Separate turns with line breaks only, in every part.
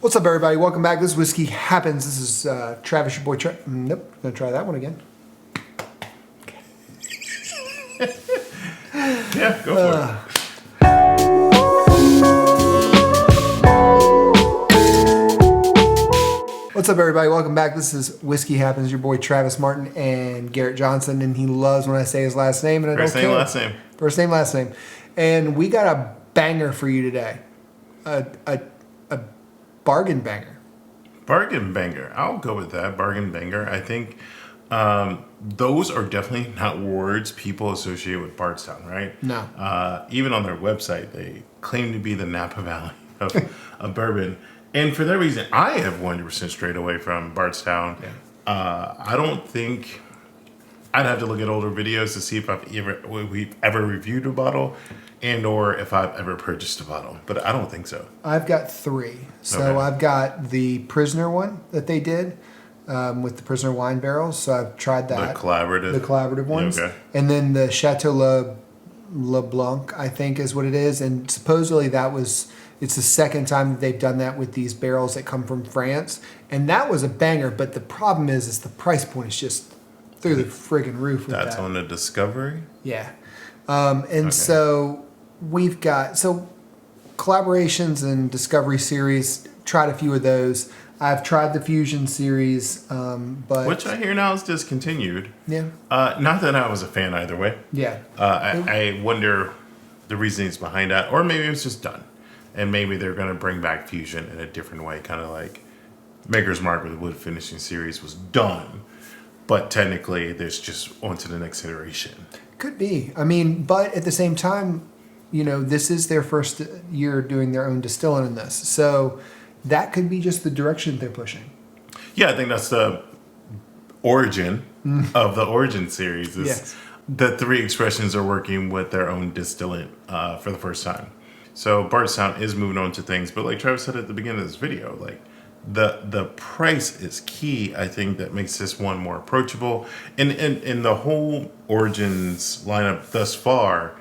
What's up, everybody? Welcome back. This Whiskey Happens. This is Travis, your boy. Nope, gonna try that one again.
Yeah, go for it.
What's up, everybody? Welcome back. This is Whiskey Happens. Your boy Travis Martin and Garrett Johnson, and he loves when I say his last name, and I
First
don't
name,
care.
last name.
First name, last name. And we got a banger for you today. A bargain banger.
Bargain banger. I'll go with that. Bargain banger. I think those are definitely not words people associate with Bardstown, right?
No.
Even on their website, they claim to be the Napa Valley of bourbon. And for that reason, I have 100% strayed away from Bardstown.
Yeah.
I don't think... I'd have to look at older videos to see if we've ever reviewed a bottle and or if I've ever purchased a bottle. But I don't think so.
I've got three. So
Okay.
I've got the Prisoner one that they did with the Prisoner wine barrels. So I've tried that.
The collaborative.
The collaborative ones.
Okay.
And then the Chateau Le Blanc, I think is what it is. And supposedly it's the second time that they've done that with these barrels that come from France. And that was a banger. But the problem is the price point is just through the friggin' roof with
That's
that.
on the Discovery?
Yeah. So we've got collaborations and Discovery series. Tried a few of those. I've tried the Fusion series, but
Which I hear now is discontinued.
yeah,
Not that I was a fan either way.
yeah,
I wonder the reasonings behind that. Or maybe it's just done. And maybe they're going to bring back Fusion in a different way. Kind of like Maker's Mark with the wood finishing series was done. But technically, there's just on to the next iteration.
could be. I mean, but at the same time, this is their first year doing their own distilling in this, so that could be just the direction they're pushing.
Yeah, I think that's the origin of the Origin series. Is
Yes.
The three expressions are working with their own distillant for the first time. So Bardstown is moving on to things, but like Travis said at the beginning of this video, like the price is key. I think that makes this one more approachable. And the whole Origins lineup thus far,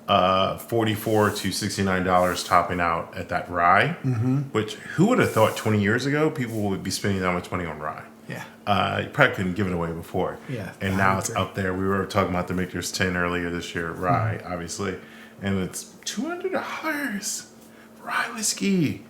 $44 to $69 topping out at that rye. Mm-hmm. Which who would have thought 20 years ago people would be spending that much money on rye?
Yeah.
You probably couldn't give it away before.
Yeah,
And
I
now
would
it's
agree.
up there. We were talking about the Maker's 10 earlier this year, rye, obviously. And it's $200 rye whiskey.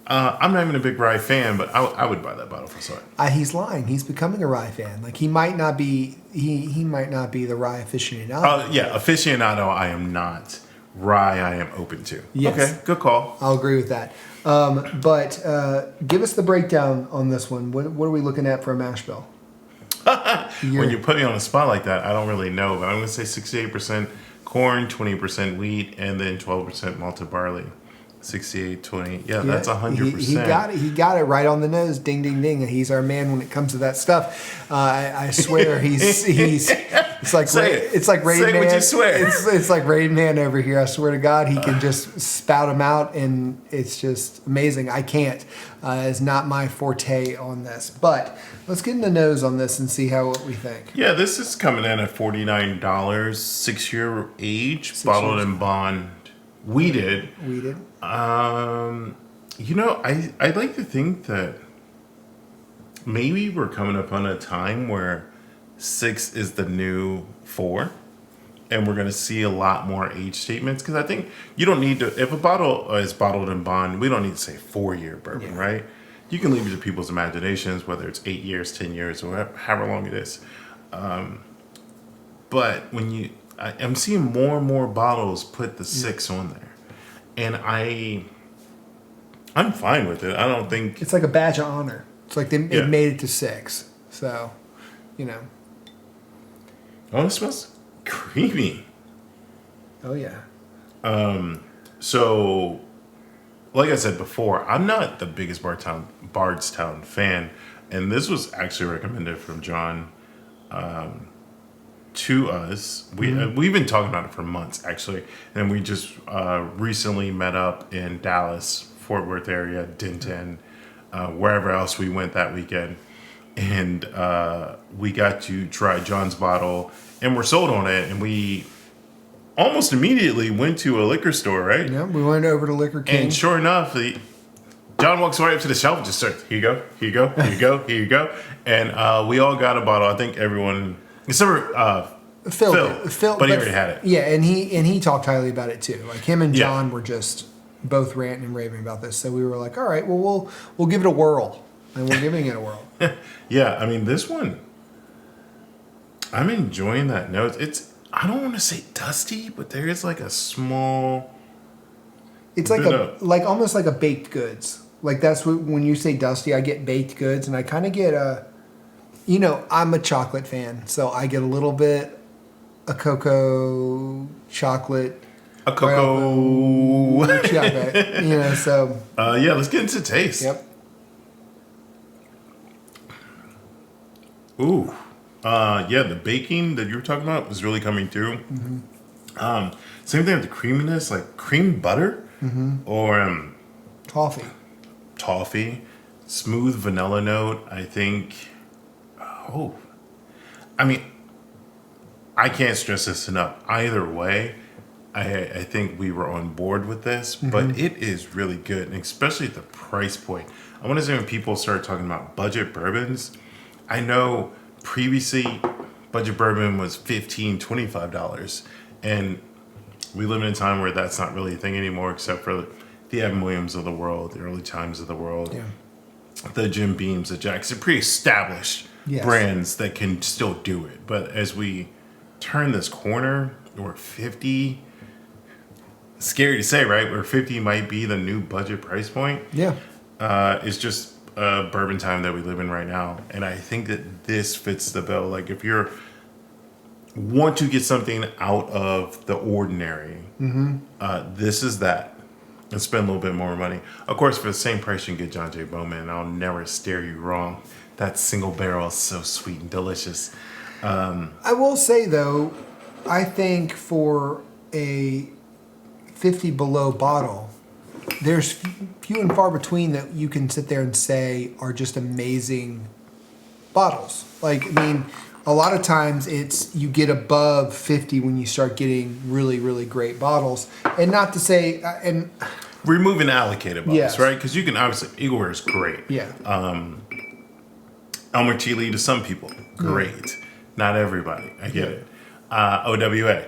I'm not even a big rye fan, but I would buy that bottle for sale.
He's lying. He's becoming a rye fan. Like he might not be. He might not be the rye aficionado.
Yeah, aficionado, I am not. Rye, I am open to.
Yes.
Okay, good call.
I'll agree with that. But give us the breakdown on this one. What are we looking at for a mash bill?
When you put me on a spot like that, I don't really know, but I'm going to say 68% corn, 20% wheat, and then 12% malted barley. 68, 20. Yeah, that's 100%.
He got it. He got it right on the nose. Ding, ding, ding. He's our man when it comes to that stuff. I swear he's. It's like it's like Rain
Say
Man.
what you swear.
It's like Rain Man over here. I swear to God, he can just spout them out, and it's just amazing. I can't. It's not my forte on this. But let's get in the nose on this and see what we think.
Yeah, this is coming in at $49, 6-year age, bottled
years.
and bond, weeded.
Weeded.
I'd like to think that maybe we're coming up on a time where 6 is the new 4, and we're going to see a lot more age statements. Because I think you don't need to, if a bottle is bottled in bond, we don't need to say 4-year bourbon,
Yeah.
right? You can leave it to people's imaginations, whether it's 8 years, 10 years, or however long it is. But I'm seeing more and more bottles put the 6 on there. And I'm fine with it. I don't think...
It's like a badge of honor. It's like it
Yeah.
made it to 6. So,
Oh, it smells creamy.
Oh yeah.
So, like I said before, I'm not the biggest Bardstown fan. And this was actually recommended from John to us. We've been talking about it for months, actually. And we just recently met up in Dallas, Fort Worth area, Denton, wherever else we went that weekend. And we got to try John's bottle, and we're sold on it. And we almost immediately went to a liquor store, right?
Yeah, we went over to Liquor King.
And sure enough, John walks right up to the shelf and just starts, here you go, here you go, here you go, here you go. And we all got a bottle. I think everyone, except for Phil, but he already had it.
Yeah, and he talked highly about it too. Like him and John were just both ranting and raving about this. So we were like, all right, well, we'll give it a whirl. And we're giving it a whirl.
Yeah, I mean, this one, I'm enjoying that note. I don't want to say dusty, but there is like a small...
It's like almost like a baked goods. Like that's what, when you say dusty, I get baked goods, and I kind of get I'm a chocolate fan, so I get a little bit a cocoa chocolate.
A cocoa.
Chocolate, so.
Yeah, let's get into taste.
Yep.
Ooh. Yeah, the baking that you were talking about was really coming through. Mm-hmm. Same thing with the creaminess, like cream butter or toffee, smooth vanilla note. I think. Oh, I mean, I can't stress this enough. Either way, I think we were on board with this, but it is really good, and especially at the price point. I want to say when people start talking about budget bourbons, I know previously budget bourbon was $15, $25, and we live in a time where that's not really a thing anymore, except for the Evan Williams of the world, the early times of the world, the Jim Beams, the Jacks, they're pre-established brands that can still do it. But as we turn this corner, where 50, scary to say, right? Where 50 might be the new budget price point.
Yeah.
It's just bourbon time that we live in right now, and I think that this fits the bill. Like if you want to get something out of the ordinary, this is that, and spend a little bit more money. Of course, for the same price you can get John J. Bowman. I'll never steer you wrong. That single barrel is so sweet and delicious.
I will say though, I think for a 50 below bottle, there's few and far between that you can sit there and say are just amazing bottles. Like, I mean, a lot of times you get above 50 when you start getting really, really great bottles. And not to say, and
removing allocated bottles, right? Because you can obviously, Eagleware is great.
Yeah.
Elmer Chile to some people, great. Not everybody, I get it. OWA.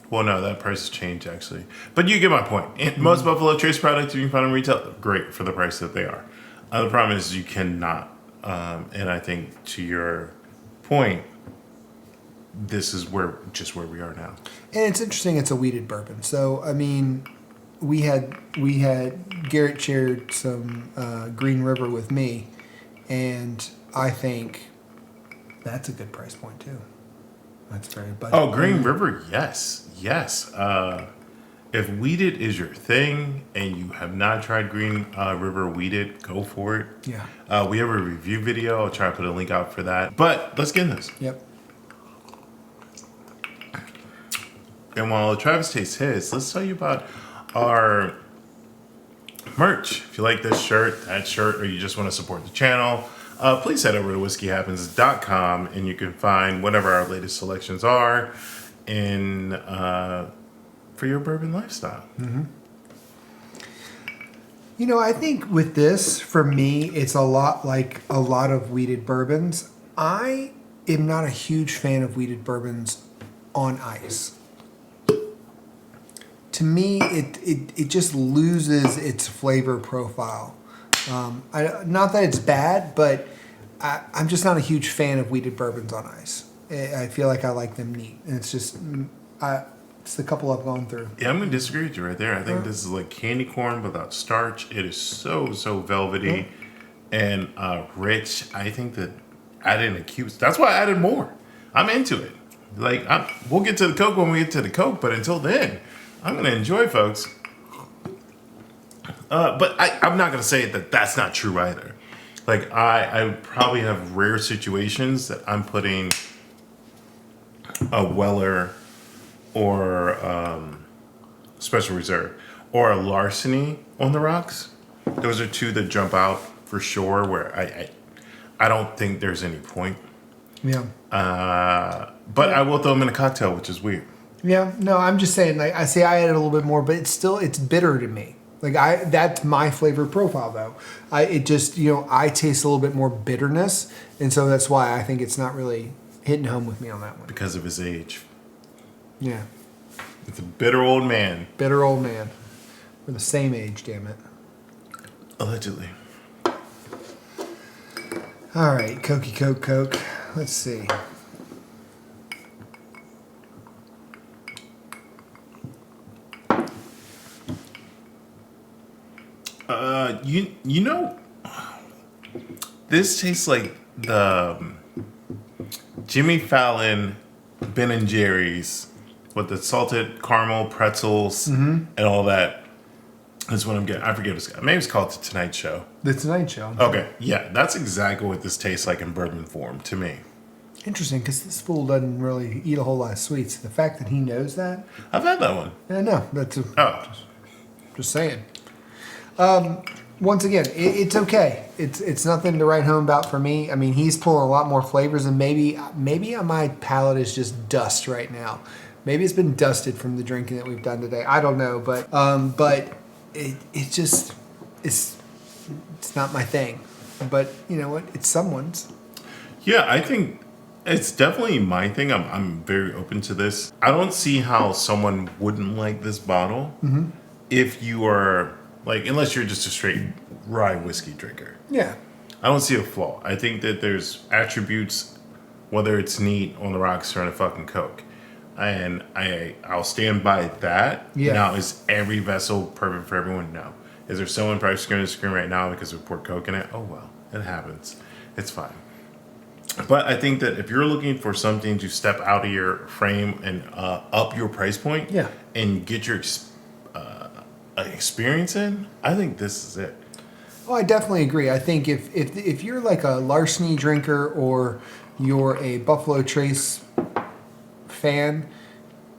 Well, no, that price has changed, actually. But you get my point. And most Buffalo Trace products you can find on retail, great for the price that they are. The problem is you cannot. And I think to your point, this is where we are now.
And it's interesting, it's a wheated bourbon. So, I mean, we had Garrett shared some Green River with me, and I think that's a good price point, too. That's very budget.
Oh, Green River, yes. If wheated is your thing and you have not tried Green River wheated, go for it.
Yeah.
We have a review video. I'll try to put a link out for that. But let's get in this.
Yep.
And while Travis tastes his, let's tell you about our merch. If you like this shirt, that shirt, or you just want to support the channel, please head over to whiskeyhappens.com and you can find whatever our latest selections are for your bourbon lifestyle.
Mm-hmm. I think with this, for me, it's a lot like a lot of wheated bourbons. I am not a huge fan of wheated bourbons on ice. To me, it just loses its flavor profile. Not that it's bad, but I'm just not a huge fan of wheated bourbons on ice. I feel like I like them neat. And it's just, it's the couple I've gone through.
Yeah, I'm going to disagree with you right there. I think this is like candy corn without starch. It is so velvety and rich. I think that adding a cube, that's why I added more. I'm into it. Like, we'll get to the Coke when we get to the Coke, but until then, I'm going to enjoy, folks. But I'm not going to say that that's not true either. Like, I probably have rare situations that I'm putting a Weller or Special Reserve or a Larceny on the rocks. Those are two that jump out for sure, where I don't think there's any point.
Yeah.
But I will throw them in a cocktail, which is weird.
Yeah, no, I'm just saying, like, I added a little bit more, but it's bitter to me. Like that's my flavor profile though. It just, I taste a little bit more bitterness, and so that's why I think it's not really hitting home with me on that one.
Because of his age.
Yeah.
It's a bitter old man.
Bitter old man. We're the same age, damn it.
Allegedly.
All right, Cokey Coke. Let's see.
You know, this tastes like the Jimmy Fallon Ben and Jerry's with the salted caramel pretzels and all that. That's what I'm getting. I forget what's maybe it's called The Tonight Show.
The Tonight Show.
Okay, yeah, that's exactly what this tastes like in bourbon form to me.
Interesting, because this fool doesn't really eat a whole lot of sweets. The fact that he knows that,
I've had that one.
I know. That's
Oh,
just saying. Once again, it's okay. It's nothing to write home about for me. I mean, he's pulling a lot more flavors, and maybe my palate is just dust right now. Maybe it's been dusted from the drinking that we've done today. I don't know, but it's not my thing. But you know what? It's someone's.
yeah, I think it's definitely my thing. I'm very open to this. I don't see how someone wouldn't like this bottle if you are like, unless you're just a straight rye whiskey drinker.
Yeah.
I don't see a flaw. I think that there's attributes, whether it's neat, on the rocks, or in a fucking Coke. And I'll stand by that.
Yeah.
Now, is every vessel perfect for everyone? No. Is there someone probably going to scream right now because we poured Coke in it? Oh, well, it happens. It's fine. But I think that if you're looking for something to step out of your frame and up your price point
Yeah.
and get your experience in, I think this is it.
Oh, I definitely agree. I think if you're like a larceny drinker or you're a Buffalo Trace fan,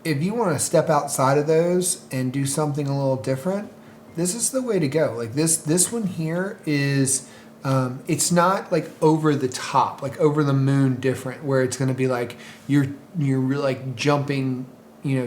if you want to step outside of those and do something a little different, this is the way to go. Like this one here is, it's not like over the top, like over the moon different, where it's going to be like you're like jumping,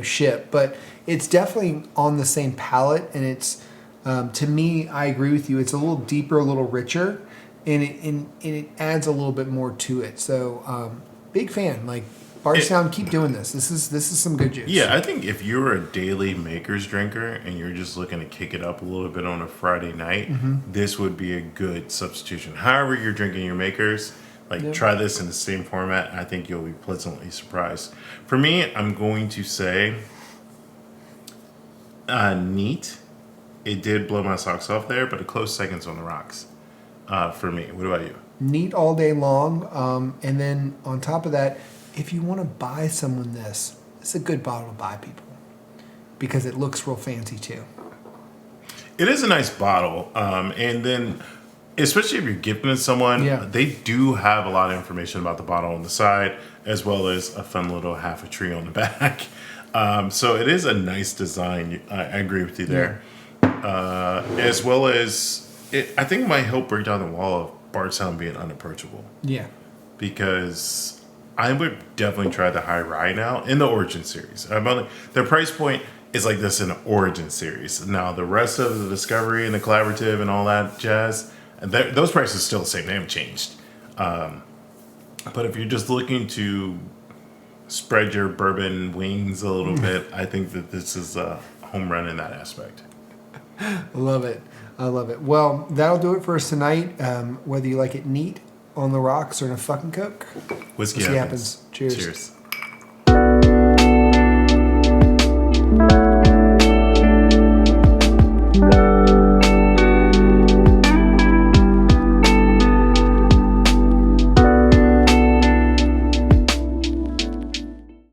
ship, but it's definitely on the same palette, and it's to me, I agree with you. It's a little deeper, a little richer, and it adds a little bit more to it. So big fan. Like Bardstown, keep doing this. This is some good juice.
Yeah, I think if you're a daily makers drinker and you're just looking to kick it up a little bit on a Friday night, this would be a good substitution. However you're drinking your makers, try this in the same format. I think you'll be pleasantly surprised. For me, I'm going to say neat. It did blow my socks off there, but a close second's on the rocks for me. What about you?
Neat all day long. And then on top of that, if you want to buy someone this, it's a good bottle to buy people because it looks real fancy too.
It is a nice bottle. And then, especially if you're gifting it to someone, they do have a lot of information about the bottle on the side, as well as a fun little half a tree on the back. So it is a nice design. I agree with you there. As well as, I think it might help break down the wall of Bardstown being unapproachable.
Yeah.
Because I would definitely try the high rye now in the Origin series. Their price point is like this in the Origin series. Now, the rest of the Discovery and the Collaborative and all that jazz, those prices are still the same. They haven't changed. But if you're just looking to spread your bourbon wings a little bit, I think that this is a home run in that aspect.
I love it. Well, that'll do it for us tonight. Whether you like it neat, on the rocks, or in a fucking Coke.
Whiskey
happens. Cheers.
Cheers.